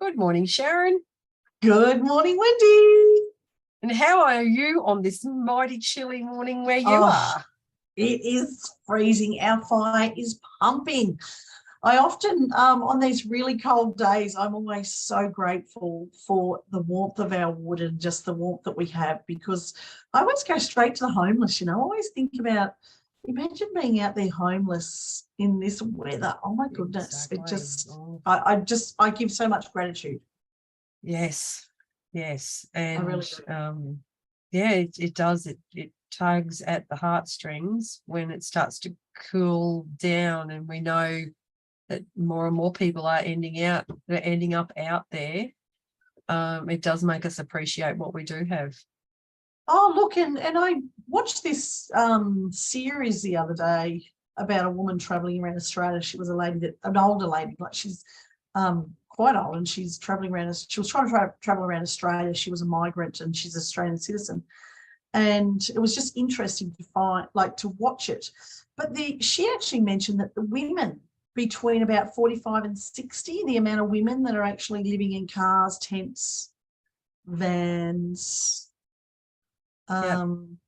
Good morning, Sharon. Good morning, Wendy. And how are you on this mighty chilly morning where you are? It is freezing. Our fire is pumping. I often, on these really cold days, I'm always so grateful for the warmth of our wood and just the warmth that we have, because I always go straight to the homeless. I always think about, imagine being out there homeless in this weather. Oh my goodness. Exactly. It just, I give so much gratitude. Yes. And I really do. it does. It tugs at the heartstrings when it starts to cool down, and we know that more and more people are ending up out there. It does make us appreciate what we do have. Oh, look, and I watched this series the other day about a woman traveling around Australia. She was an older lady, like she's quite old, and she's traveling around. She was trying to travel around Australia. She was a migrant, and she's an Australian citizen. And it was just interesting to watch it. But she actually mentioned that the women between about 45 and 60, the amount of women that are actually living in cars, tents, vans, and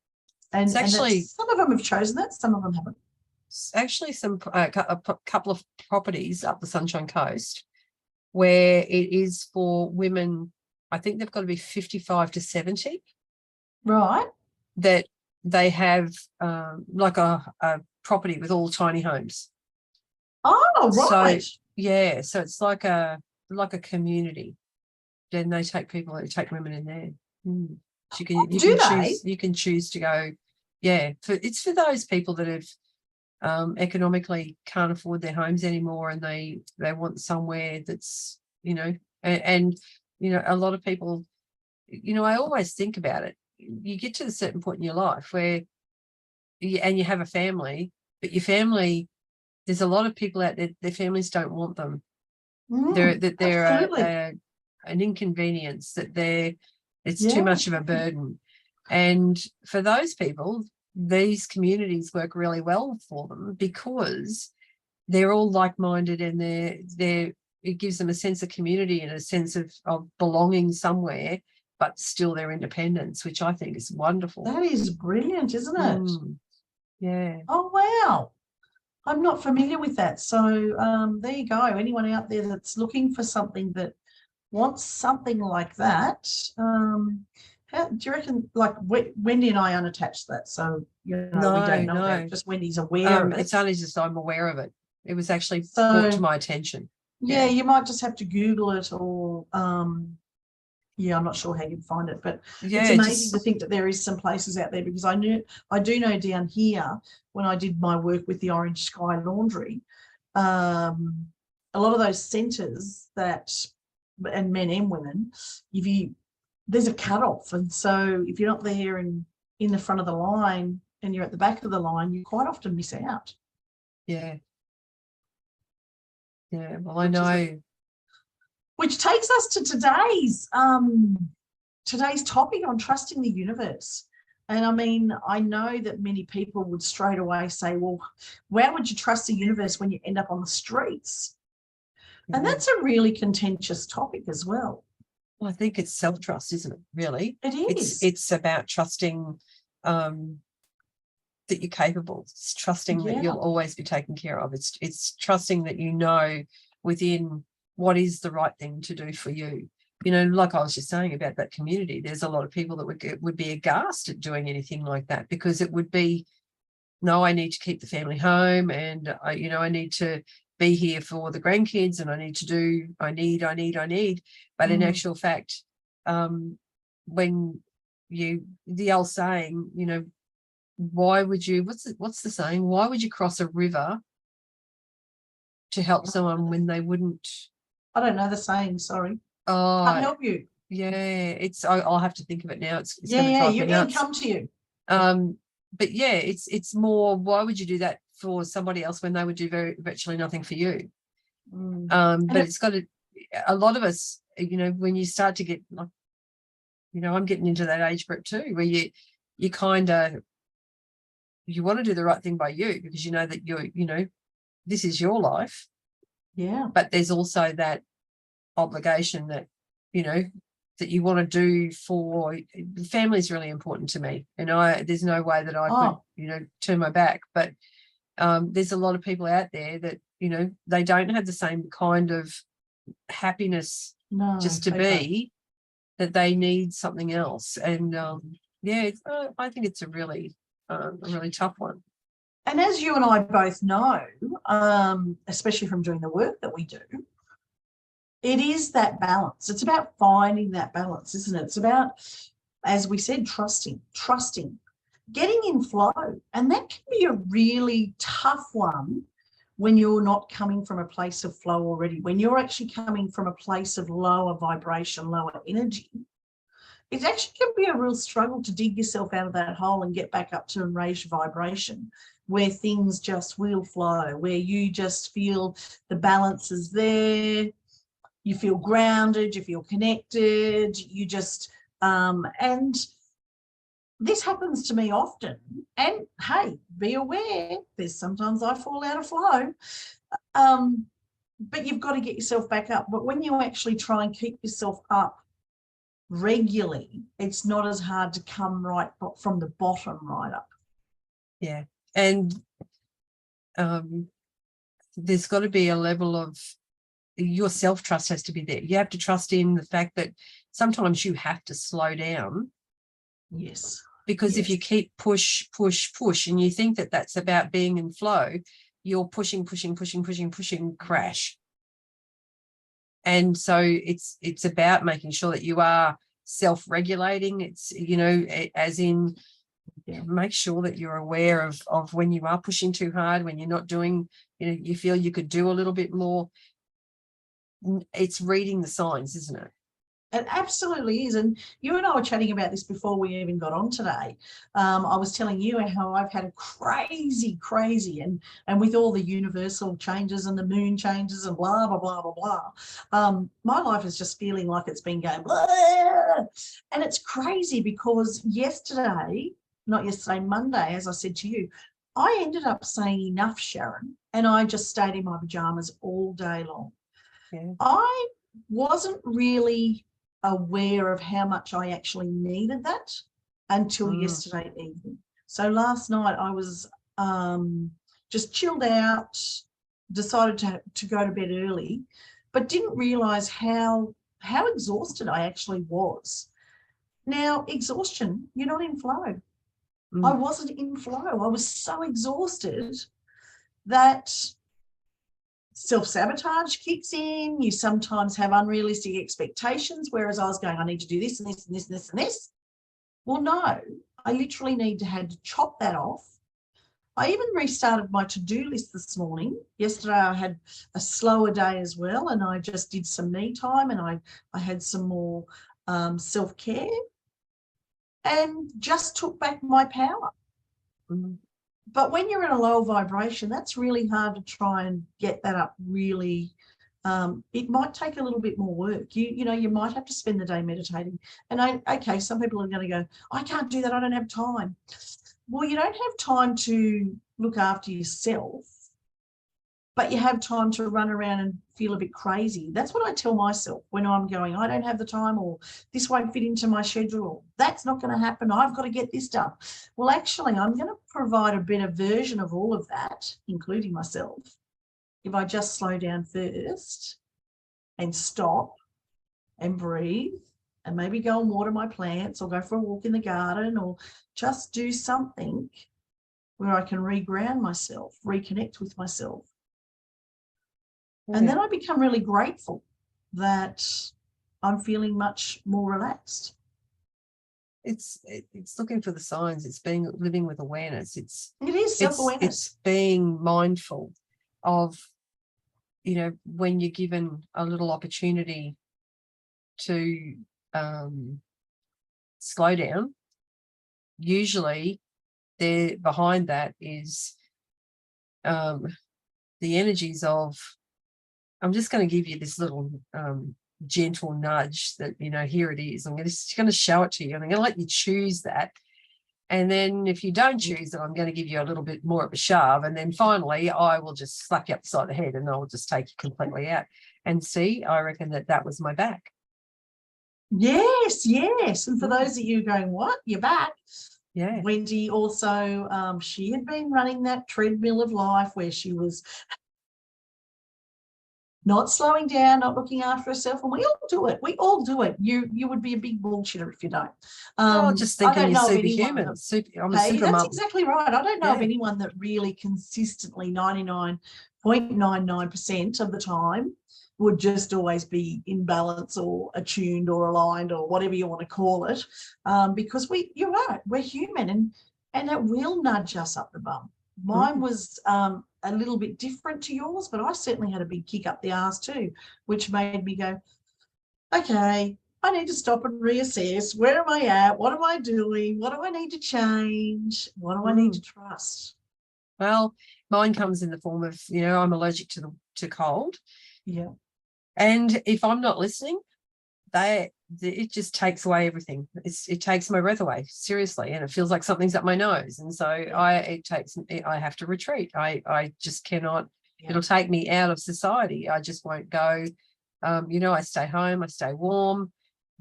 actually, some of them have chosen that, some of them haven't. Actually, a couple of properties up the Sunshine Coast where it is for women. I think they've got to be 55 to 70. Right. That they have like a property with all tiny homes. Oh, right. So it's like a community. Then they take women in there. You can choose to go. Yeah, it's for those people that have economically can't afford their homes anymore, and they want somewhere that's and a lot of people. I always think about it. You get to a certain point in your life where you have a family, but your family, there's a lot of people out there, their families don't want them. They're an inconvenience, it's too much of a burden. And for those people, these communities work really well for them because they're all like-minded, and it gives them a sense of community and a sense of belonging somewhere, but still their independence, which I think is wonderful. That is brilliant, isn't it? Yeah. Oh, wow. I'm not familiar with that. So there you go. Anyone out there that's looking for something that wants something like that, how do you reckon, like Wendy and I unattached that? So, we don't know about it, just Wendy's aware of it. It's only just I'm aware of it. It was actually brought to my attention. Yeah, you might just have to Google it, or I'm not sure how you'd find it, but it's amazing to think that there is some places out there, because I do know down here when I did my work with the Orange Sky Laundry, a lot of those centres and men and women, there's a cut-off, and so if you're not there in the front of the line and you're at the back of the line, you quite often miss out. Yeah. Well, I know. Which takes us to today's topic on trusting the universe. And I mean, I know that many people would straight away say, well, why would you trust the universe when you end up on the streets? Mm-hmm. And that's a really contentious topic as well. Well, I think it's self-trust, isn't it, really? It is. It's about trusting that you're capable. It's trusting that you'll always be taken care of. It's trusting that within what is the right thing to do for you. Like I was just saying about that community, there's a lot of people that would be aghast at doing anything like that, because it would be, no, I need to keep the family home, and I need to be here for the grandkids, and I need. But in actual fact, when the old saying, why would you, what's the saying? Why would you cross a river to help someone when they wouldn't? I don't know the saying, sorry. Oh, can't help you. Yeah, I'll have to think of it now. It's you're going to come to you. But yeah, it's more, why would you do that for somebody else when they would do virtually nothing for you? But it's got a lot of us, when you start to get, like, I'm getting into that age group too, where you kind of, you want to do the right thing by you, because you know that this is your life. Yeah. But there's also that obligation that, you know, that you want to do for family is really important to me. And there's no way that I could, you know, turn my back. But there's a lot of people out there that, you know, they don't have the same kind of happiness just to be, that they need something else. And yeah, I think it's a really tough one. And as you and I both know, especially from doing the work that we do, it is that balance. It's about finding that balance, isn't it? It's about, as we said, trusting, getting in flow. And that can be a really tough one when you're not coming from a place of flow already, when you're actually coming from a place of lower vibration, lower energy. It actually can be a real struggle to dig yourself out of that hole and get back up to and raise your vibration, where things just will flow, where you just feel the balance is there, you feel grounded, you feel connected, you just, and this happens to me often. And hey, be aware, there's sometimes I fall out of flow, but you've got to get yourself back up. But when you actually try and keep yourself up regularly, it's not as hard to come right from the bottom right up. Yeah. And there's got to be a level of, your self-trust has to be there. You have to trust in the fact that sometimes you have to slow down. Yes. Because if you keep push, and you think that that's about being in flow, you're pushing, crash. And so it's about making sure that you are self-regulating. It's, you know, as in, make sure that you're aware of when you are pushing too hard, when you're not doing, you know, you feel you could do a little bit more. It's reading the signs, isn't it? It absolutely is. And you and I were chatting about this before we even got on today. I was telling you how I've had a crazy, and with all the universal changes and the moon changes and blah, blah, blah, blah, blah. My life is just feeling like it's been going blah. And it's crazy because Monday, as I said to you, I ended up saying enough, Sharon, and I just stayed in my pajamas all day long. Yeah. I wasn't really aware of how much I actually needed that until yesterday evening. So last night I was just chilled out, decided to go to bed early, but didn't realize how exhausted I actually was. Now, exhaustion, you're not in flow. I wasn't in flow. I was so exhausted that self-sabotage kicks in. You sometimes have unrealistic expectations, whereas I was going, I need to do this and this and this and this and this. Well, no, I literally had to chop that off. I even restarted my to-do list this morning. Yesterday I had a slower day as well, and I just did some me time, and I had some more self-care and just took back my power. But when you're in a low vibration, that's really hard to try and get that up really. It might take a little bit more work. You know, you might have to spend the day meditating. And okay, some people are going to go, I can't do that, I don't have time. Well, you don't have time to look after yourself, but you have time to run around and feel a bit crazy. That's what I tell myself when I'm going, I don't have the time, or this won't fit into my schedule, or that's not going to happen, I've got to get this done. Well, actually, I'm going to provide a better version of all of that, including myself, if I just slow down first and stop and breathe and maybe go and water my plants or go for a walk in the garden or just do something where I can reground myself, reconnect with myself. And then I become really grateful that I'm feeling much more relaxed. It's looking for the signs. It's living with awareness. It is self-awareness. It's being mindful of, you know, when you're given a little opportunity to slow down. Usually, there behind that is the energies of, I'm just going to give you this little gentle nudge that, you know, here it is. I'm just going to show it to you, and I'm going to let you choose that. And then if you don't choose it, I'm going to give you a little bit more of a shove. And then finally, I will just slap you upside the head and I will just take you completely out. And see, I reckon that was my back. Yes, yes. And for those of you going, what? You're back. Yeah. Wendy also, she had been running that treadmill of life where she was not slowing down, not looking after herself. And we all do it. We all do it. You would be a big bullshitter if you don't. Just I thinking don't you're know of superhuman. anyone. I'm a super That's mum. exactly right. I don't know of anyone that really consistently 99.99% of the time would just always be in balance or attuned or aligned or whatever you want to call it. Because you're right, we're human and it will nudge us up the bum. Mine was a little bit different to yours, but I certainly had a big kick up the arse too, which made me go, okay, I need to stop and reassess. Where am I at? What am I doing? What do I need to change? What do I need to trust? Well, mine comes in the form of, I'm allergic to cold. Yeah. And if I'm not listening, it just takes away everything. It takes my breath away, seriously, and it feels like something's up my nose. And so I have to retreat. I just cannot. Yeah. It'll take me out of society. I just won't go. I stay home. I stay warm.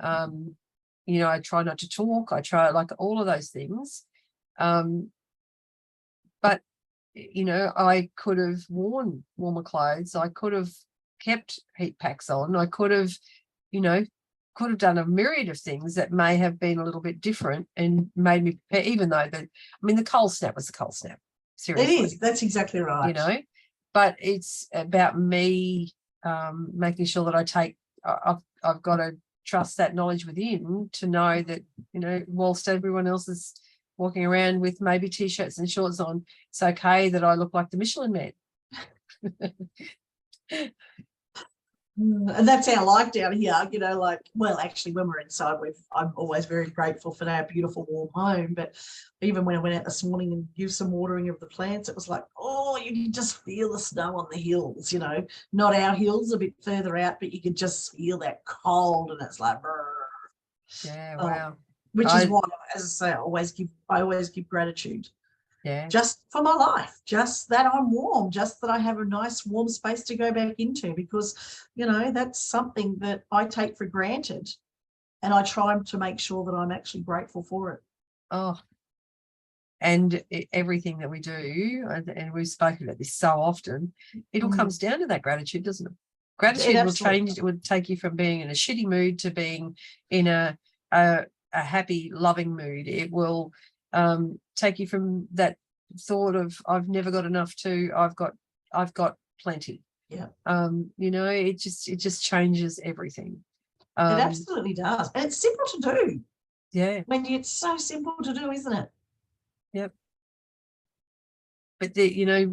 I try not to talk. I try like all of those things. But I could have worn warmer clothes. I could have kept heat packs on. I could have, done a myriad of things that may have been a little bit different and made me prepare, even though the cold snap was the cold snap. Seriously. It is. That's exactly right. But it's about me making sure that I've got to trust that knowledge within to know that, whilst everyone else is walking around with maybe T-shirts and shorts on, it's okay that I look like the Michelin Man. And that's our life down here, actually when we're inside, I'm always very grateful for our beautiful warm home. But even when I went out this morning and used some watering of the plants, it was like, oh, you can just feel the snow on the hills, not our hills, a bit further out, but you could just feel that cold, and it's like, brr. Yeah, wow. Which is why, as I say, I always give gratitude. Yeah. Just for my life, just that I'm warm, just that I have a nice warm space to go back into, because, that's something that I take for granted, and I try to make sure that I'm actually grateful for it. Oh, and everything that we do, and we've spoken about this so often, it all comes down to that gratitude, doesn't it? Gratitude will change. It would take you from being in a shitty mood to being in a happy, loving mood. It will take you from that thought of I've never got enough to I've got plenty. Yeah. It just changes everything. It absolutely does. And it's simple to do. Yeah. Wendy, it's so simple to do, isn't it? Yep. But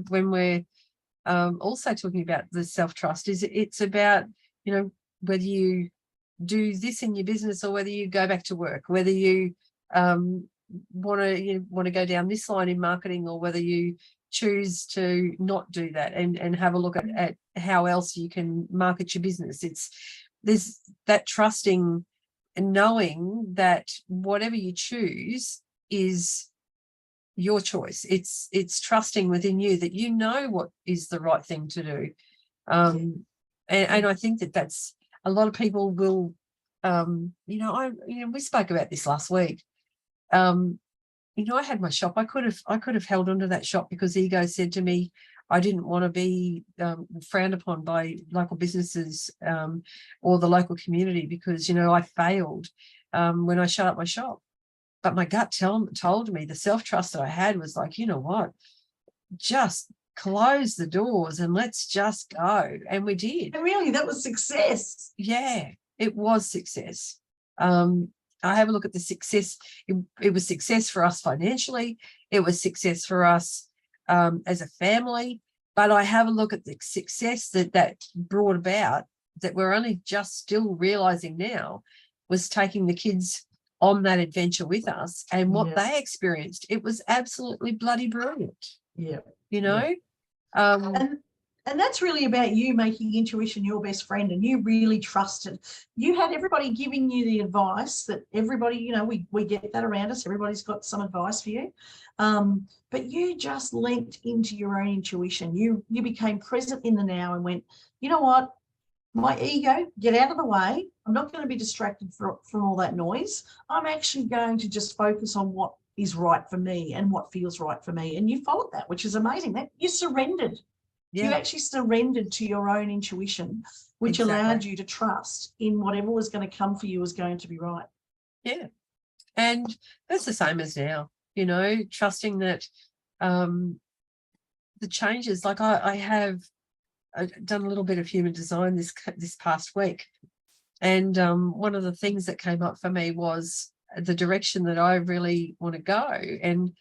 when we're also talking about the self-trust, it's about, whether you do this in your business or whether you go back to work, whether you want to go down this line in marketing, or whether you choose to not do that and have a look at how else you can market your business. There's that trusting and knowing that whatever you choose is your choice. It's trusting within you that what is the right thing to do. And I think that's a lot of people will we spoke about this last week. I had my shop. I could have held onto that shop because ego said to me I didn't want to be frowned upon by local businesses or the local community because I failed when I shut up my shop. But my gut told me, the self-trust that I had was like, you know what, just close the doors and let's just go. And we did. And really, that was success. Yeah, it was success. I have a look at the success. It was success for us financially. It was success for us as a family. But I have a look at the success that brought about, that we're only just still realizing now, was taking the kids on that adventure with us and what they experienced. It was absolutely bloody brilliant. Yeah. And And that's really about you making intuition your best friend, and you really trusted. You had everybody giving you the advice that everybody, you know, we get that around us. Everybody's got some advice for you. But you just linked into your own intuition. You became present in the now and went, you know what? My ego, get out of the way. I'm not going to be distracted from all that noise. I'm actually going to just focus on what is right for me and what feels right for me. And you followed that, which is amazing. That you surrendered. You actually surrendered to your own intuition, which allowed you to trust in whatever was going to come for you was going to be right. Yeah. And that's the same as now, you know, trusting that the changes, like I've done a little bit of human design this past week. And one of the things that came up for me was the direction that I really want to go. And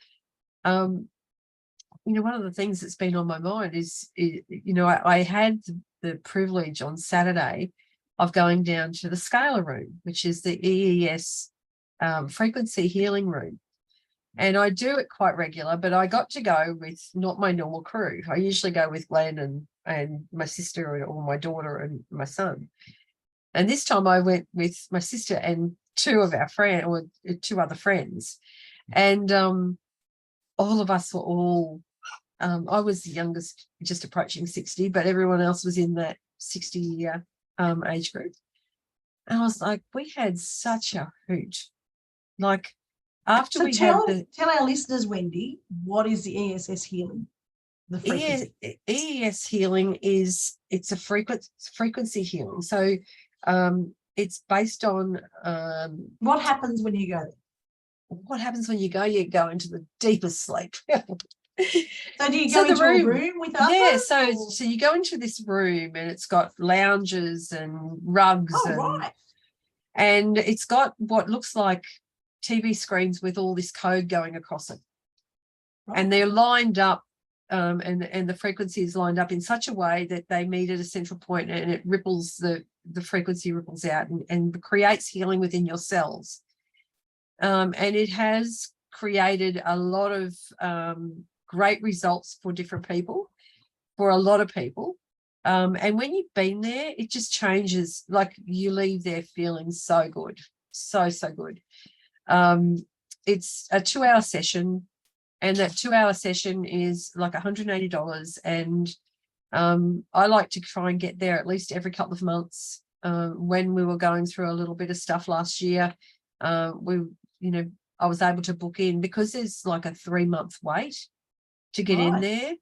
you know, one of the things that's been on my mind is you know, I had the privilege on Saturday of going down to the scalar room, which is the EES frequency healing room. And I do it quite regular, but I got to go with not my normal crew. I usually go with Glenn and my sister or my daughter and my son. And this time I went with my sister and two other friends. And all of us were all, I was the youngest, just approaching 60, but everyone else was in that 60-year age group. And I was like, we had such a hoot. Like, after so we tell had our listeners, Wendy, what is the ESS healing? The frequency. EES healing it's a frequency healing. So it's based on what happens when you go there? What happens when you go into the deepest sleep. So do you go into a room with others? Yeah, so you go into this room and it's got lounges and rugs. Right. And it's got what looks like TV screens with all this code going across it. Right. And they're lined up, and the frequency is lined up in such a way that they meet at a central point, and it ripples, the frequency ripples out and creates healing within your cells. And it has created a lot of great results for different people, for a lot of people. And when you've been there, it just changes. Like, you leave there feeling so good, so good. It's a 2-hour session, and that 2-hour session is like $180. And I like to try and get there at least every couple of months. When we were going through a little bit of stuff last year, I was able to book in, because there's like a 3-month wait to get in there.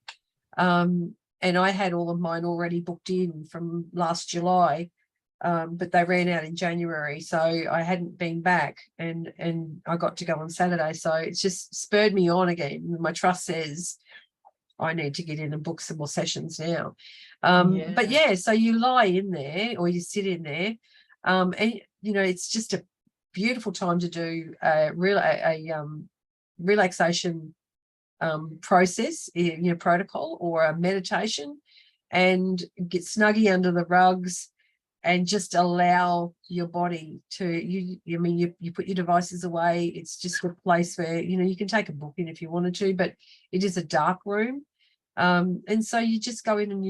And I had all of mine already booked in from last July, but they ran out in January, so I hadn't been back, and I got to go on Saturday. So it's just spurred me on again. My trust says I need to get in and book some more sessions now. But yeah, so you lie in there, or you sit in there, and it's just a beautiful time to do a relaxation process, protocol, or a meditation, and get snuggy under the rugs and just allow your body to, you put your devices away. It's just a place where, you can take a book in if you wanted to, but it is a dark room. And so you just go in and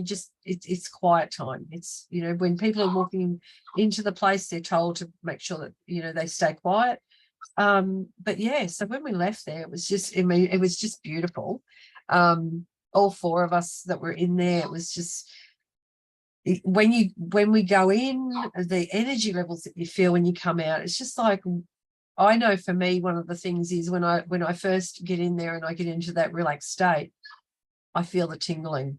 it's quiet time. It's, when people are walking into the place, they're told to make sure that, they stay quiet. But yeah, so when we left there, it was just beautiful. All 4 of us that were in there, it was just, when we go in, the energy levels that you feel when you come out, it's just like, I know for me, one of the things is when I first get in there and I get into that relaxed state, I feel the tingling.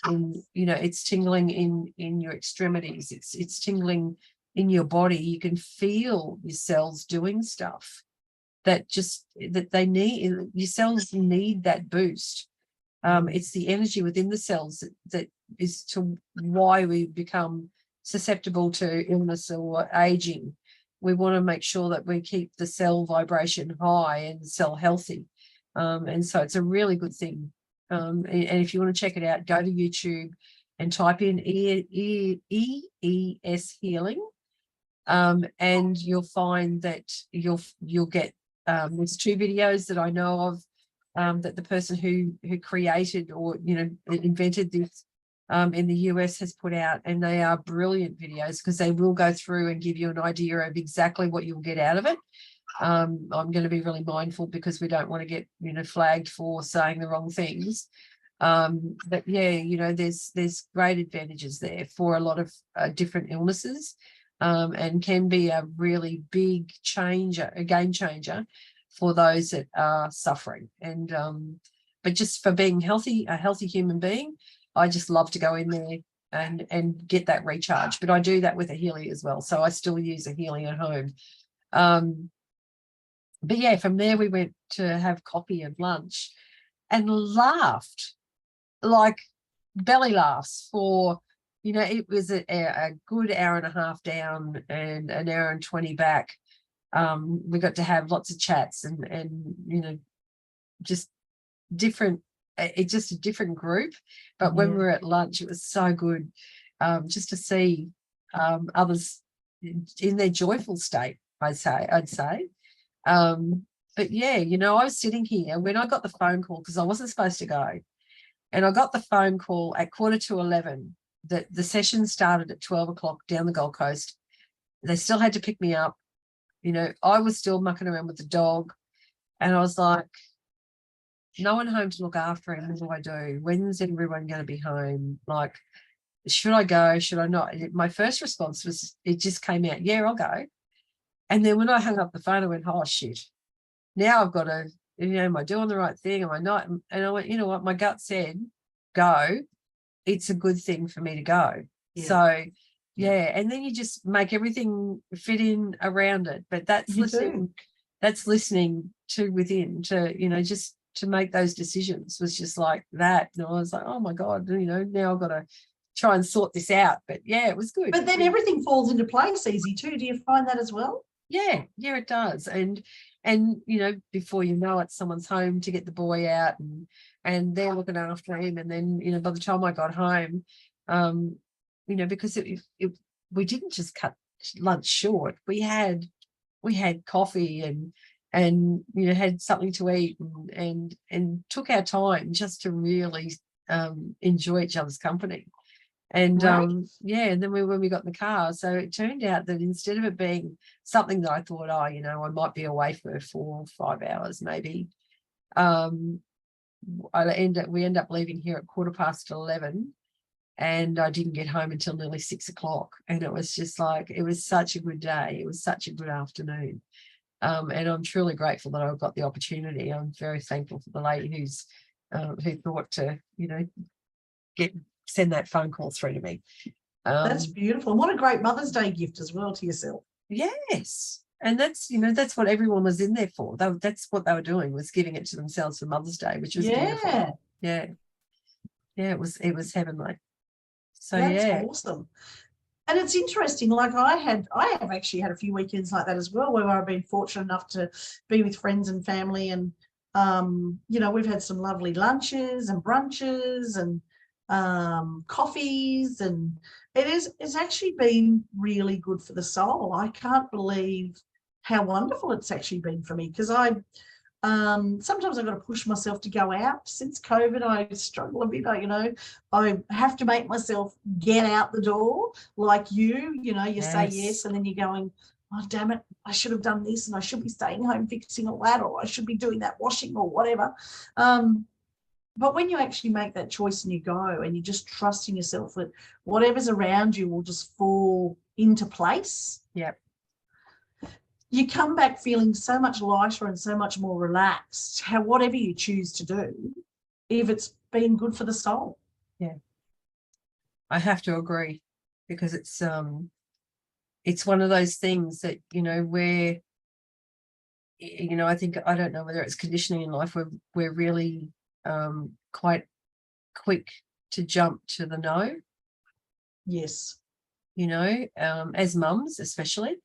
And it's tingling in your extremities, it's tingling in your body. You can feel your cells doing stuff that they need. Your cells need that boost. It's the energy within the cells that is to why we become susceptible to illness or aging. We want to make sure that we keep the cell vibration high and the cell healthy. And so it's a really good thing. And if you want to check it out, go to YouTube and type in EES healing. And you'll find that you'll get there's 2 videos that I know of, that the person who created or invented this in the US has put out, and they are brilliant videos because they will go through and give you an idea of exactly what you'll get out of it. I'm going to be really mindful because we don't want to get, flagged for saying the wrong things. But yeah, there's great advantages there for a lot of different illnesses, and can be a really big changer, a game changer for those that are suffering. And but just for being healthy, a healthy human being, I just love to go in there and get that recharge. But I do that with a Healy as well, so I still use a Healy at home. But yeah, from there we went to have coffee and lunch and laughed, like belly laughs for, it was a good hour and a half down and an hour and 20 back. We got to have lots of chats and just different, it's just a different group. But when we were at lunch, it was so good just to see others in their joyful state, I'd say. But yeah, I was sitting here when I got the phone call, because I wasn't supposed to go, and I got the phone call at 11:45 that the session started at 12 o'clock down the Gold Coast. They still had to pick me up. I was still mucking around with the dog, and I was like, no one home to look after him. What do I do? When's everyone going to be home? Like, should I go? Should I not? My first response was, it just came out, yeah, I'll go. And then when I hung up the phone, I went, oh, shit. Now I've got to, am I doing the right thing? Am I not? And I went, you know what? My gut said, go. It's a good thing for me to go. Yeah. So, yeah. And then you just make everything fit in around it. But that's listening to within, to, just to make those decisions was just like that. And I was like, oh my God, now I've got to try and sort this out. But yeah, it was good. But then everything falls into place easy too. Do you find that as well? Yeah, it does. And before you know it, someone's home to get the boy out and they're looking after him. And then, by the time I got home, because we didn't just cut lunch short. We had coffee and had something to eat and took our time just to really enjoy each other's company. And right. And then when we got in the car, so it turned out that instead of it being something that I thought, I might be away for 4 or 5 hours maybe, we end up leaving here at 11:15, and I didn't get home until nearly 6 o'clock. And it was just like, it was such a good day. It was such a good afternoon. And I'm truly grateful that I got the opportunity. I'm very thankful for the lady who thought to, send that phone call through to me. That's beautiful. And what a great Mother's Day gift as well to yourself. Yes. And that's, that's what everyone was in there for. That's what they were doing, was giving it to themselves for Mother's Day, which was beautiful. Yeah. Yeah, it was heavenly. So that's awesome. And it's interesting, like I have actually had a few weekends like that as well, where I've been fortunate enough to be with friends and family, and we've had some lovely lunches and brunches and coffees, and it's actually been really good for the soul. I can't believe how wonderful it's actually been for me, because sometimes I've got to push myself to go out. Since COVID, I struggle a bit. I have to make myself get out the door, like you say yes, and then you're going, oh, damn it, I should have done this, and I should be staying home fixing all that, or I should be doing that washing or whatever. But when you actually make that choice and you go and you just trust in yourself that whatever's around you will just fall into place. Yep. You come back feeling so much lighter and so much more relaxed, whatever you choose to do, if it's been good for the soul. Yeah. I have to agree, because it's one of those things that, where, I think, I don't know whether it's conditioning in life, we're really quite quick to jump to the no. Yes. As mums especially.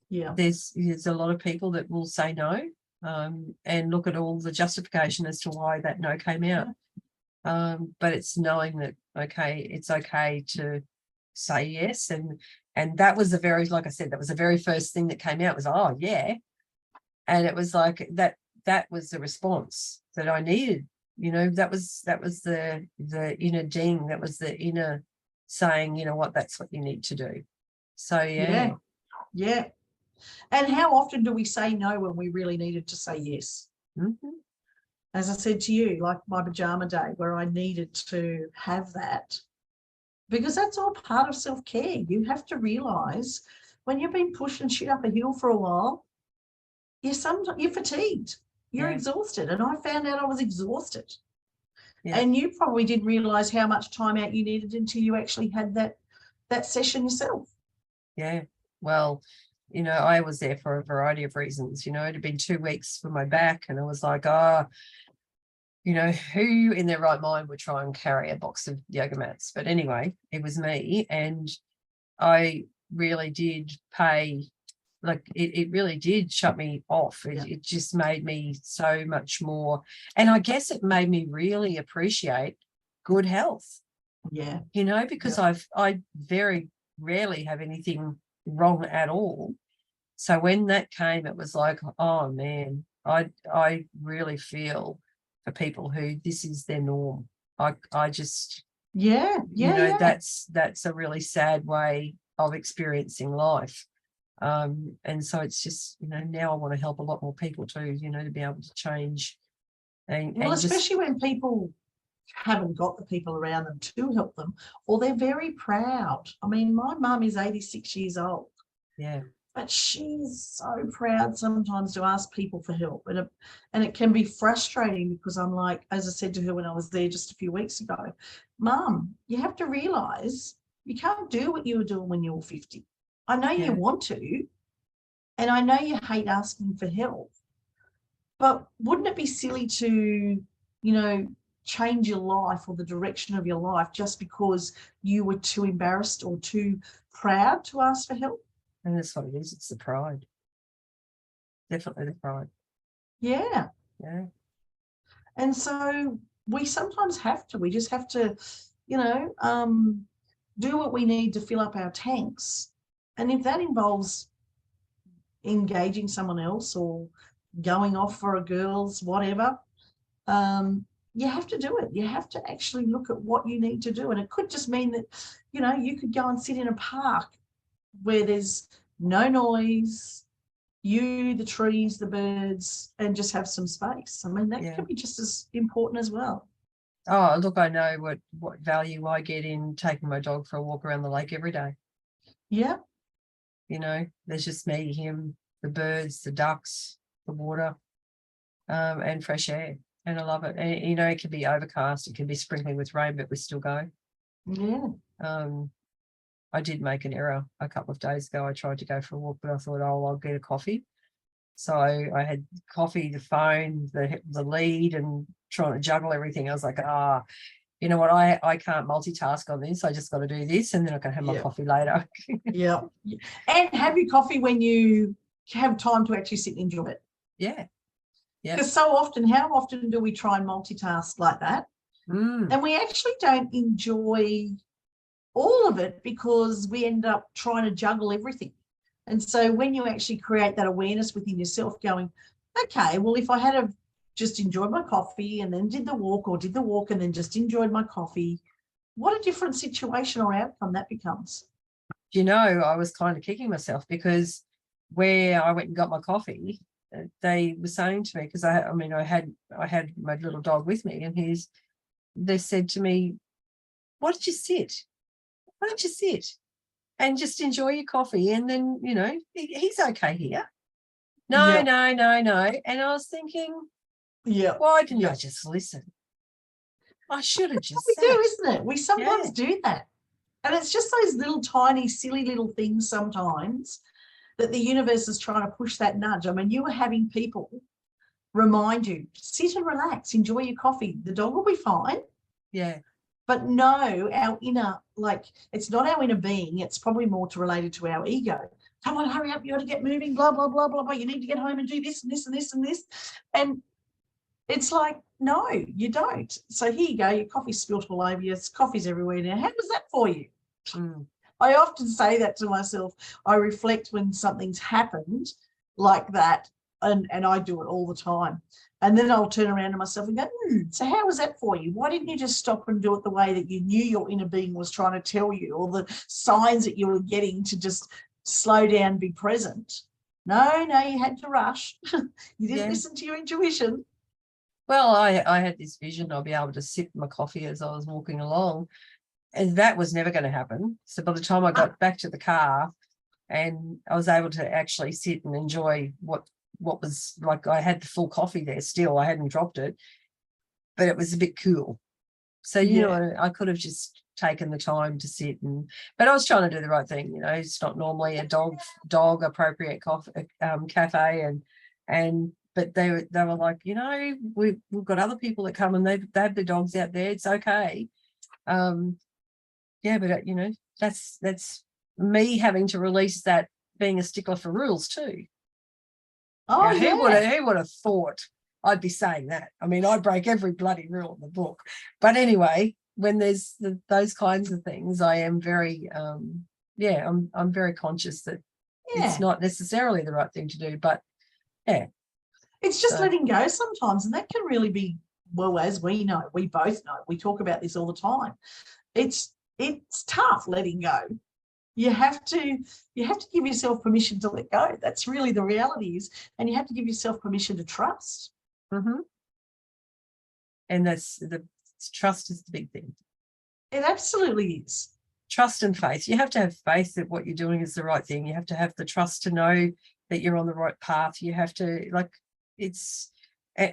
Yeah. There's a lot of people that will say no, and look at all the justification as to why that no came out. But it's knowing that, okay, it's okay to say yes. And that was like I said, that was the very first thing that came out, was, oh yeah. And it was like that was the response that I needed that was the inner ding, that was the inner saying, you know what, that's what you need to do. So Yeah. And how often do we say no when we really needed to say yes? Mm-hmm. As I said to you, like my pajama day where I needed to have that, because that's all part of self-care. You have to realize when you've been pushing shit up a hill for a while, you're fatigued, you're exhausted. And I found out I was exhausted. And you probably didn't realize how much time out you needed until you actually had that session yourself. Yeah. Well, I was there for a variety of reasons. It had been 2 weeks for my back, and I was like, who in their right mind would try and carry a box of yoga mats? But anyway, it was me, and I really did pay, like it really did shut me off. It just made me so much more. And I guess it made me really appreciate good health. Yeah. Because I very rarely have anything wrong at all. So when that came, it was like, oh man, I really feel for people who this is their norm. I just that's a really sad way of experiencing life. And so it's just, now I want to help a lot more people too, to be able to change. And especially when people haven't got the people around them to help them, or they're very proud. I mean, my mum is 86 years old. Yeah. But she's so proud sometimes to ask people for help. And it can be frustrating because I'm like, as I said to her when I was there just a few weeks ago, Mum, you have to realise you can't do what you were doing when you were 50. I know you want to, and I know you hate asking for help, but wouldn't it be silly to, change your life or the direction of your life just because you were too embarrassed or too proud to ask for help? And that's what it is. It's the pride. Definitely the pride. Yeah. Yeah. And so we sometimes we just have to, do what we need to fill up our tanks. And if that involves engaging someone else or going off for a girls, whatever, you have to do it. You have to actually look at what you need to do. And it could just mean that, you could go and sit in a park where there's no noise, the trees, the birds, and just have some space. I mean, that can be just as important as well. Oh, look, I know what value I get in taking my dog for a walk around the lake every day. Yeah. There's just me, him, the birds, the ducks, the water, and fresh air. And I love it. And, it can be overcast, it can be sprinkling with rain, but we still go. Yeah. I did make an error a couple of days ago. I tried to go for a walk, but I thought, I'll get a coffee. So I had coffee, the phone, the lead, and trying to juggle everything. I was like, you know what? I can't multitask on this. I just got to do this, and then I can have my coffee later. Yeah. And have your coffee when you have time to actually sit and enjoy it. Yeah. Yeah. Because how often do we try and multitask like that? And we actually don't enjoy all of it because we end up trying to juggle everything. And so when you actually create that awareness within yourself going, okay, well, if I had just enjoyed my coffee and then did the walk, or did the walk and then just enjoyed my coffee, what a different situation or outcome that becomes. I was kind of kicking myself because where I went and got my coffee, they were saying to me, because I had my little dog with me, and they said to me, why don't you sit and just enjoy your coffee, and then he's okay here. No. And I was thinking, why didn't I just listen? I should have just sat. We do, isn't it? We sometimes do that. And it's just those little tiny silly little things sometimes that the universe is trying to push that nudge. I mean, you were having people remind you, sit and relax, enjoy your coffee. The dog will be fine. Yeah. But no, our inner, it's not our inner being. It's probably more related to our ego. Come on, hurry up. You got to get moving, blah, blah, blah, blah, blah. You need to get home and do this and this and this and this. And it's like, no, you don't. So here you go. Your coffee's spilt all over you. Coffee's everywhere now. How was that for you? I often say that to myself. I reflect when something's happened like that, and I do it all the time. And then I'll turn around to myself and go, so how was that for you? Why didn't you just stop and do it the way that you knew your inner being was trying to tell you, or the signs that you were getting to just slow down, be present? No, you had to rush. You didn't listen to your intuition. Well, I had this vision I'll be able to sip my coffee as I was walking along, and that was never going to happen. So by the time I got back to the car and I was able to actually sit and enjoy what was like, I had the full coffee there still. I hadn't dropped it, but it was a bit cool. So, you know, I could have just taken the time to sit but I was trying to do the right thing. You know, it's not normally a dog appropriate cafe, but they were like, you know, we've got other people that come and they have the dogs out there. It's okay. But you know, that's me having to release that, being a stickler for rules too. Oh, now, who would have thought I'd be saying that? I mean, I break every bloody rule in the book. But anyway, when there's those kinds of things, I am very, I'm very conscious that it's not necessarily the right thing to do. But it's just letting go sometimes, and that can really be, well, as we know, we both know, we talk about this all the time. It's tough letting go. You have to give yourself permission to let go. That's really the reality is, and you have to give yourself permission to trust. Mm-hmm. And that's trust is the big thing. It absolutely is. Trust and faith. You have to have faith that what you're doing is the right thing. You have to have the trust to know that you're on the right path. You have to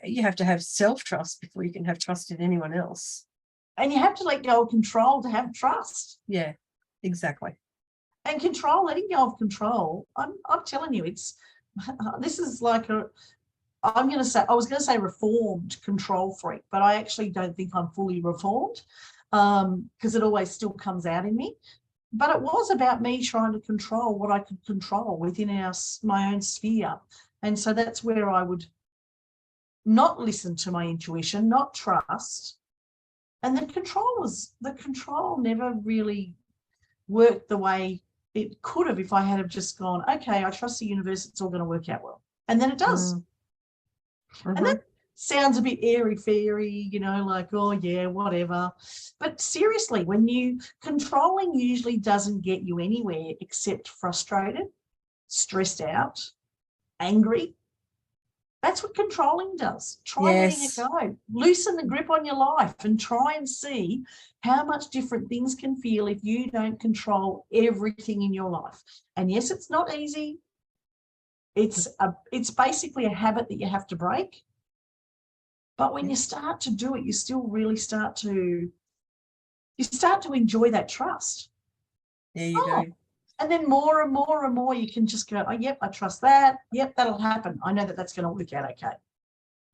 you have to have self-trust before you can have trust in anyone else. And you have to let go of control to have trust. Yeah, exactly. And control, letting go of control, I'm telling you, this is like I was going to say reformed control freak, but I actually don't think I'm fully reformed, because it always still comes out in me. But it was about me trying to control what I could control within my own sphere. And so that's where I would not listen to my intuition, not trust. And the control never really worked the way it could have if I had have just gone, okay, I trust the universe, it's all going to work out well. And then it does. Mm-hmm. And that sounds a bit airy-fairy, you know, like, oh, yeah, whatever. But seriously, controlling usually doesn't get you anywhere except frustrated, stressed out, angry. That's what controlling does. Try letting it go. Loosen the grip on your life and try and see how much different things can feel if you don't control everything in your life. And yes, it's not easy. It's basically a habit that you have to break. But when you start to do it, you still really start to enjoy that trust. Yeah, you do. And then more and more and more, you can just go, oh, yep, I trust that. Yep, that'll happen. I know that that's going to work out okay.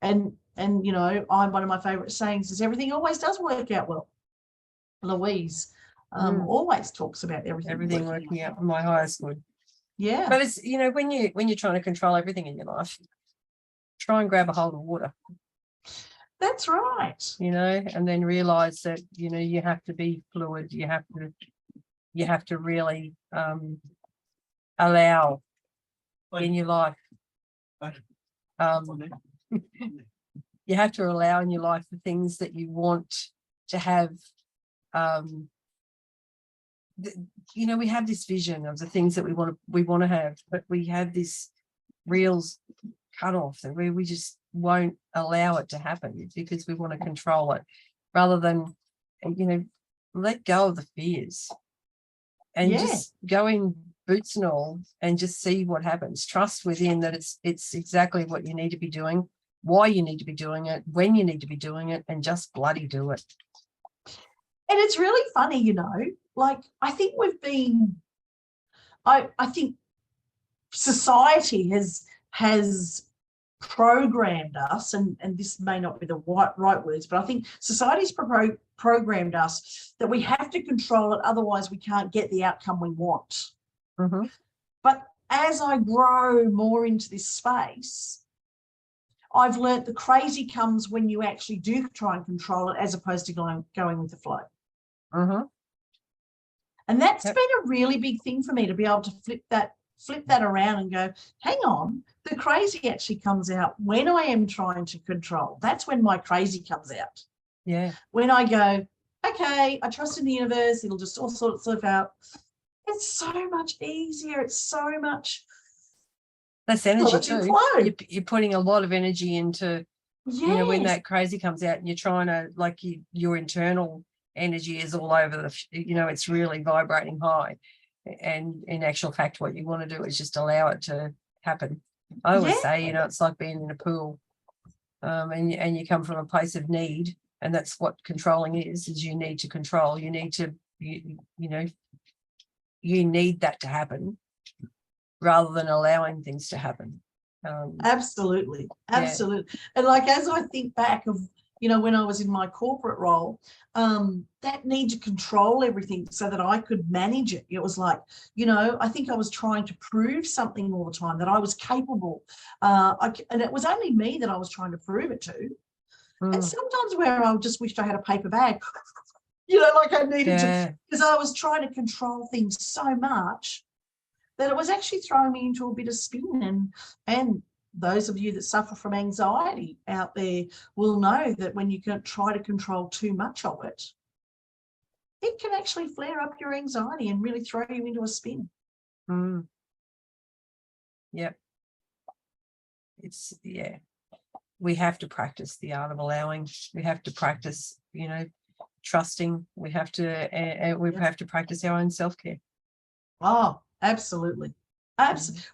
And you know, one of my favourite sayings is everything always does work out well. Louise always talks about everything working out for my highest good. Yeah. But it's, you know, when you're trying to control everything in your life, try and grab a hold of water. That's right. You know, and then realise that, you know, you have to be fluid. You have to really allow in your life. You have to allow in your life the things that you want to have. You know, we have this vision of the things that we want to have, but we have this real cut off that we just won't allow it to happen because we want to control it, rather than, you know, let go of the fears and just go in boots and all and just see what happens. Trust within that it's exactly what you need to be doing, why you need to be doing it, when you need to be doing it, and just bloody do it. And it's really funny, you know, like I think I think society has programmed us, and this may not be the right words, but I think society's programmed us that we have to control it, otherwise we can't get the outcome we want. Mm-hmm. But as I grow more into this space, I've learnt the crazy comes when you actually do try and control it, as opposed to going with the flow. Mm-hmm. And that's been a really big thing for me, to be able to flip flip that around and go, hang on, the crazy actually comes out when I am trying to control. That's when my crazy comes out. Yeah. When I go, okay, I trust in the universe, it'll just all sort itself out. It's so much easier. It's so much. That's energy too. You're putting a lot of energy into, you know, when that crazy comes out and you're trying to, like, your internal energy is all over the, you know, it's really vibrating high. And in actual fact, what you want to do is just allow it to happen. I always say, you know, it's like being in a pool, and you come from a place of need, and that's what controlling is you need to control. You need to, you know, you need that to happen rather than allowing things to happen. Absolutely. And like, as I think back of, you know, when I was in my corporate role, that need to control everything so that I could manage it. It was like, you know, I think I was trying to prove something all the time, that I was capable. And it was only me that I was trying to prove it to. And sometimes where I just wished I had a paper bag, you know, like I needed to, because I was trying to control things so much that it was actually throwing me into a bit of spin. And those of you that suffer from anxiety out there will know that when you can try to control too much of it, it can actually flare up your anxiety and really throw you into a spin. Yep. It's, we have to practice the art of allowing. We have to practice, you know, trusting. We have to have to practice our own self-care. Oh, absolutely.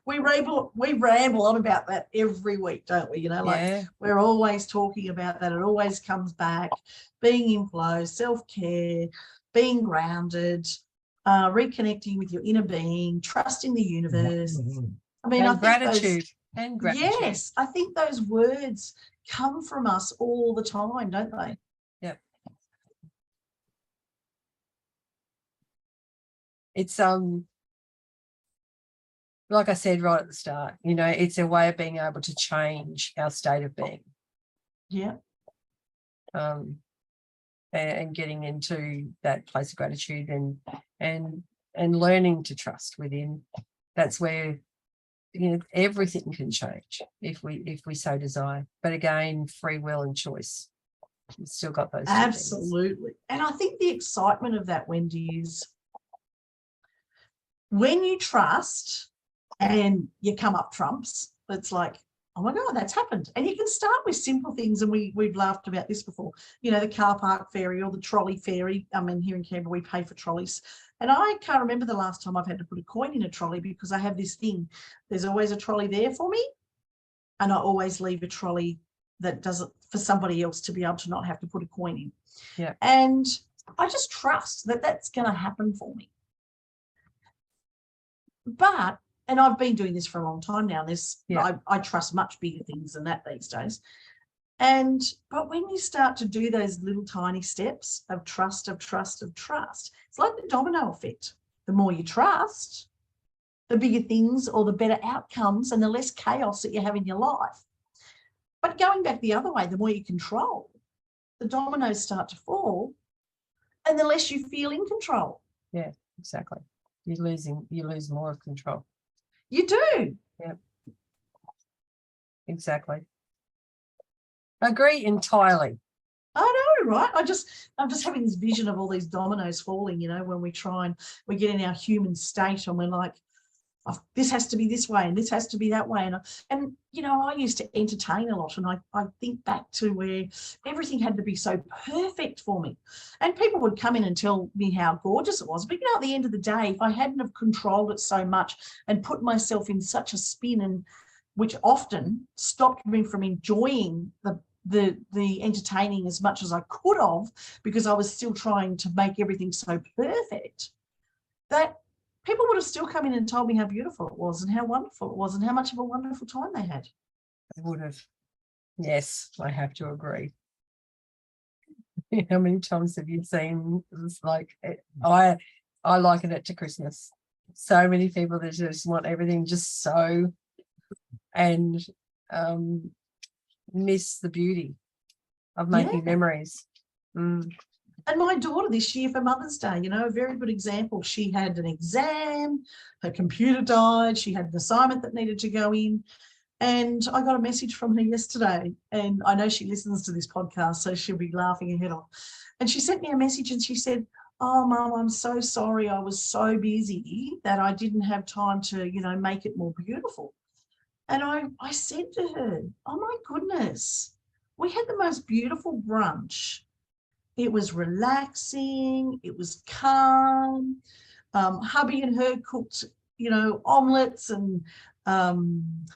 We ramble on about that every week, don't we? You know, like we're always talking about that. It always comes back. Being in flow, self-care, being grounded, reconnecting with your inner being, trusting the universe. I mean, and gratitude. Yes, I think those words come from us all the time, don't they? Yep. It's like I said right at the start, you know, it's a way of being able to change our state of being. Yeah. And getting into that place of gratitude and learning to trust within. That's where, you know, everything can change if we so desire. But again, free will and choice. You've still got those two things. Absolutely. And I think the excitement of that, Wendy, is when you trust and you come up trumps, it's like, oh my God, that's happened. And you can start with simple things. And we've laughed about this before, you know, the car park ferry or the trolley ferry. I mean, here in Canberra, we pay for trolleys. And I can't remember the last time I've had to put a coin in a trolley, because I have this thing. There's always a trolley there for me. And I always leave a trolley that doesn't, for somebody else to be able to not have to put a coin in. Yeah. And I just trust that that's going to happen for me. But, and I've been doing this for a long time now. I trust much bigger things than that these days. But when you start to do those little tiny steps of trust, it's like the domino effect. The more you trust, the bigger things or the better outcomes and the less chaos that you have in your life. But going back the other way, the more you control, the dominoes start to fall and the less you feel in control. Yeah, exactly. You lose more of control. You do. Yeah. Exactly. Agree entirely. I know, right? I'm just having this vision of all these dominoes falling, you know, when we get in our human state and we're like, oh, this has to be this way and this has to be that way. And you know, I used to entertain a lot, and I think back to where everything had to be so perfect for me. And people would come in and tell me how gorgeous it was. But, you know, at the end of the day, if I hadn't have controlled it so much and put myself in such a spin, and which often stopped me from enjoying the entertaining as much as I could have, because I was still trying to make everything so perfect, that people would have still come in and told me how beautiful it was and how wonderful it was and how much of a wonderful time they had. They would have. Yes, I have to agree. How many times have you seen? It's like, I liken it to Christmas. So many people that just want everything just so, and miss the beauty of making memories. And my daughter this year for Mother's Day, you know, a very good example. She had an exam, her computer died, she had an assignment that needed to go in. And I got a message from her yesterday, and I know she listens to this podcast, so she'll be laughing her head off. And she sent me a message and she said, "Oh, Mum, I'm so sorry. I was so busy that I didn't have time to, you know, make it more beautiful." And I said to her, "Oh, my goodness, we had the most beautiful brunch. It was relaxing. It was calm. Hubby and her cooked, you know, omelets and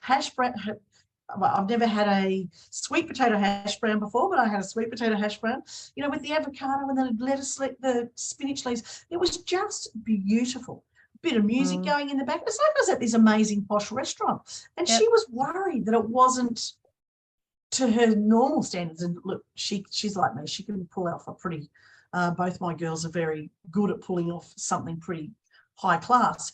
hash brown. Well, I've never had a sweet potato hash brown before, but I had a sweet potato hash brown, you know, with the avocado and the lettuce, the spinach leaves. It was just beautiful. Bit of music going in the back. It's like I was at this amazing posh restaurant. And she was worried that it wasn't to her normal standards. And look, she's like me. She can pull off a pretty, both my girls are very good at pulling off something pretty high class.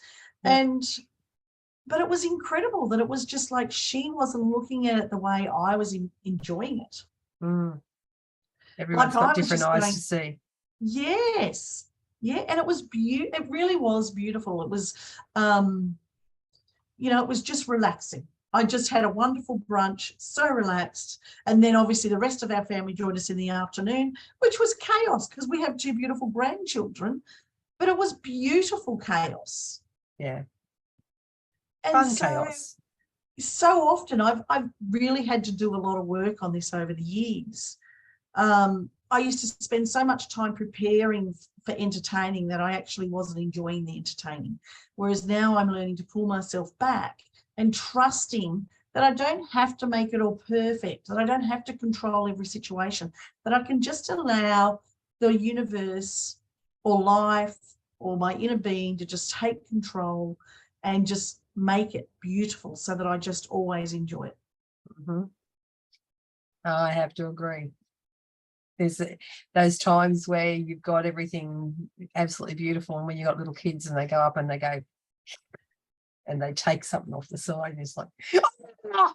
But it was incredible that it was just like she wasn't looking at it the way I was enjoying it. Everyone's got different eyes to see. Yes. Yeah. And it was beautiful. It really was beautiful. It was, you know, it was just relaxing. I just had a wonderful brunch, so relaxed. And then obviously the rest of our family joined us in the afternoon, which was chaos because we have two beautiful grandchildren, but it was beautiful chaos. Yeah. And fun chaos. So often I've really had to do a lot of work on this over the years. I used to spend so much time preparing for entertaining that I actually wasn't enjoying the entertaining. Whereas now I'm learning to pull myself back and trusting that I don't have to make it all perfect, that I don't have to control every situation, that I can just allow the universe or life or my inner being to just take control and just make it beautiful so that I just always enjoy it. I have to agree. There's those times where you've got everything absolutely beautiful, and when you've got little kids and they go up and they go and they take something off the side, and it's like, oh!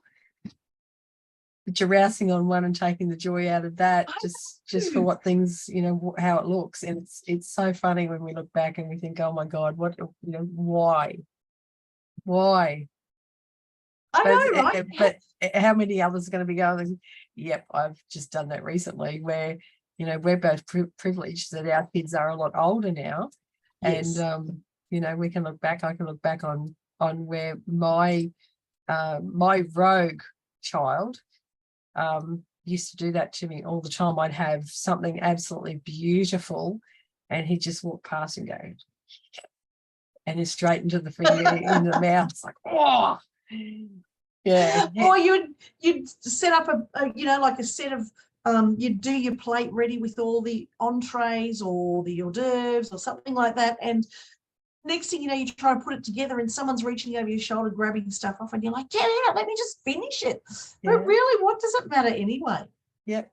But you're rousing on one and taking the joy out of that just for what things, you know, how it looks. And it's so funny when we look back and we think, oh my God, what, you know, why? I know, right? But how many others are going to be going, yep, I've just done that recently, where, you know, we're both privileged that our kids are a lot older now. Yes. And, you know, we can look back, I can look back on where my rogue child used to do that to me all the time. I'd have something absolutely beautiful and he'd just walk past and go, and he's straight into the finger in the mouth. It's like, oh, yeah. Or you'd set up a you know, like a set of you'd do your plate ready with all the entrees or the hors d'oeuvres or something like that, and next thing you know, you try to put it together and someone's reaching over your shoulder grabbing stuff off and you're like, get out, let me just finish it. Yeah. But really, what does it matter anyway? Yep.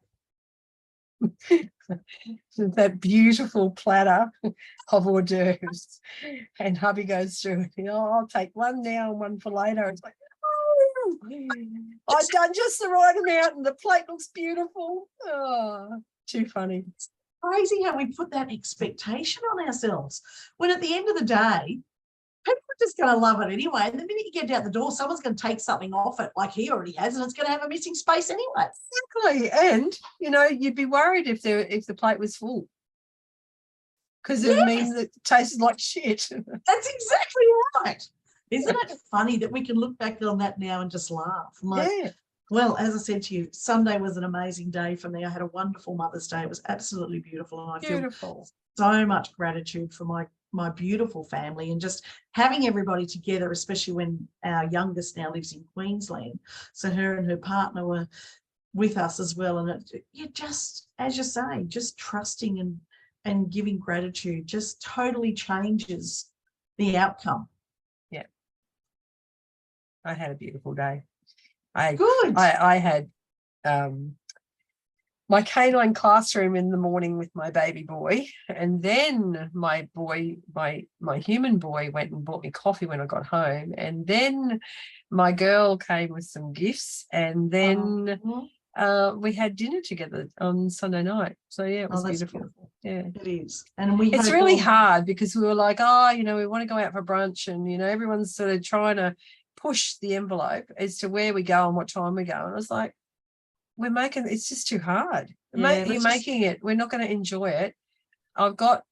That beautiful platter of hors d'oeuvres, and hubby goes through it. Oh, I'll take one now and one for later. It's like, oh, I've done just the right amount and the plate looks beautiful. Oh, too funny. It's crazy how we put that expectation on ourselves when at the end of the day, people are just going to love it anyway. And the minute you get out the door, someone's going to take something off it like he already has, and it's going to have a missing space anyway. Exactly. And, you know, you'd be worried if the plate was full, because it means it tasted like shit. That's exactly right. Isn't it funny that we can look back on that now and just laugh? Like, well, as I said to you, Sunday was an amazing day for me. I had a wonderful Mother's Day. It was absolutely beautiful. And I feel so much gratitude for my beautiful family and just having everybody together, especially when our youngest now lives in Queensland. So her and her partner were with us as well. And it just, as you say, just trusting and giving gratitude just totally changes the outcome. Yeah. I had a beautiful day. Good. I had my canine classroom in the morning with my baby boy, and then my human boy went and bought me coffee when I got home, and then my girl came with some gifts, and then we had dinner together on Sunday night. So yeah, it was beautiful. Yeah, it is. And it's really hard because we were like, oh, you know, we want to go out for brunch, and you know, everyone's sort of trying to push the envelope as to where we go and what time we go. And I was like, it's just too hard. You're making it. We're not going to enjoy it. I've got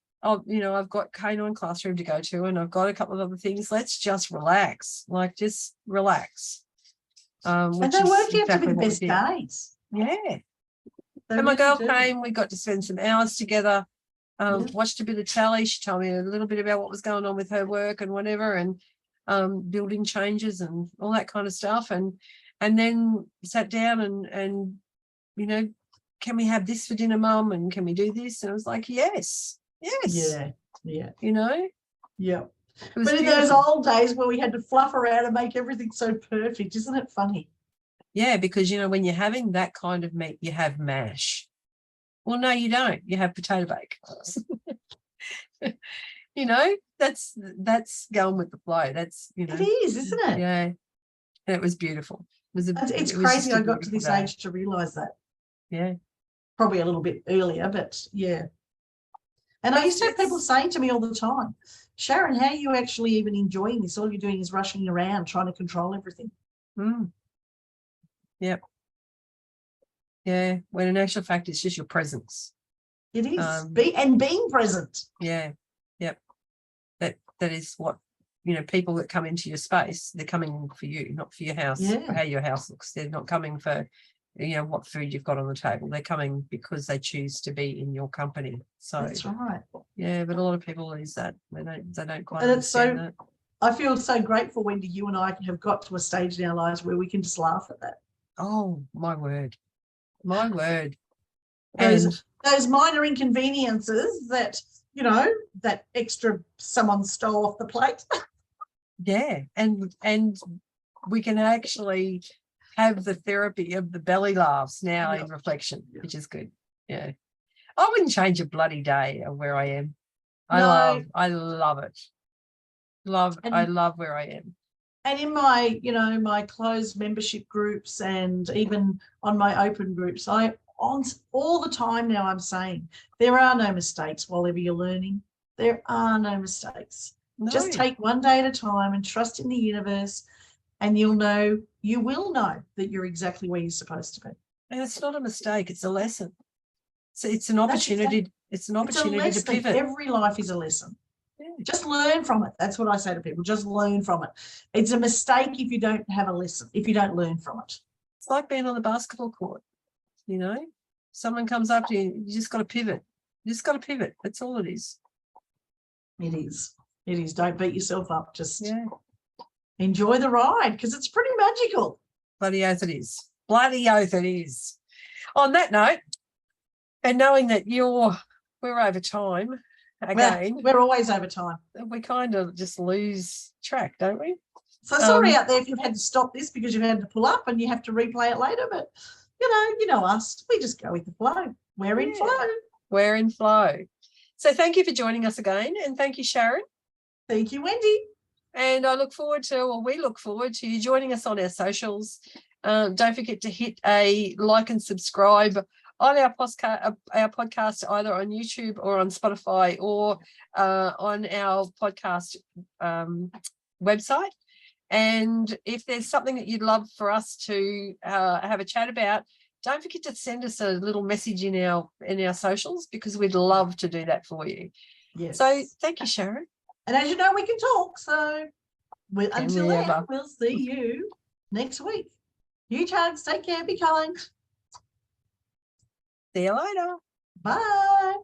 canine classroom to go to, and I've got a couple of other things. Let's just relax. Just relax. And they worked out to be the best days. Yeah. And my girl came, we got to spend some hours together, watched a bit of telly. She told me a little bit about what was going on with her work and whatever, and building changes and all that kind of stuff. And then sat down and you know, can we have this for dinner, Mum? And can we do this? And I was like, yes. Yeah. You know? Yeah. But in those old days where we had to fluff around and make everything so perfect, isn't it funny? Yeah, because, you know, when you're having that kind of meat, you have mash. Well, no, you don't. You have potato bake. You know, that's going with the flow. That's, you know. It is, isn't it? Yeah. And it was beautiful. It's crazy I got to this age to realise that. Yeah. Probably a little bit earlier, but yeah. And I used to have people saying to me all the time, Sharon, how are you actually even enjoying this? All you're doing is rushing around trying to control everything. Yep. Yeah. When in actual fact, it's just your presence. It is. Being present. Yeah. Yep. That is what, you know, people that come into your space, they're coming for you, not for your house, or how your house looks. They're not coming for, you know, what food you've got on the table. They're coming because they choose to be in your company. So that's right. Yeah, but a lot of people lose that. They don't quite understand that. I feel so grateful, Wendy, you and I have got to a stage in our lives where we can just laugh at that. Oh, my word. My word. Those minor inconveniences that, you know, that extra someone stole off the plate. Yeah, and we can actually have the therapy of the belly laughs now in reflection, which is good. Yeah. I wouldn't change a bloody day of where I am. I love it. I love where I am. And in my, you know, my closed membership groups and even on my open groups, all the time now I'm saying there are no mistakes while ever you're learning. There are no mistakes. No. Just take one day at a time and trust in the universe, and you will know that you're exactly where you're supposed to be. And it's not a mistake, it's a lesson. So it's an opportunity. It's an opportunity to pivot. Every life is a lesson. Yeah. Just learn from it. That's what I say to people. Just learn from it. It's a mistake if you don't have a lesson, if you don't learn from it. It's like being on the basketball court, you know. Someone comes up to you, you just got to pivot. You just got to pivot. That's all it is. It is. It is. Don't beat yourself up. Just enjoy the ride, because it's pretty magical. Bloody oath it is. Bloody oath it is. On that note, and knowing that we're over time again. We're always over time. We kind of just lose track, don't we? So sorry out there if you've had to stop this because you've had to pull up and you have to replay it later, but you know us. We just go with the flow. We're in flow. We're in flow. So thank you for joining us again, and thank you, Sharon. Thank you, Wendy. And we look forward to you joining us on our socials. Don't forget to hit a like and subscribe on our podcast, either on YouTube or on Spotify or on our podcast website. And if there's something that you'd love for us to have a chat about, don't forget to send us a little message in our socials, because we'd love to do that for you. Yes. So thank you, Sharon. And as you know, we can talk. So until then, we'll see you next week. Huge hugs. Take care. Be kind. See you later. Bye.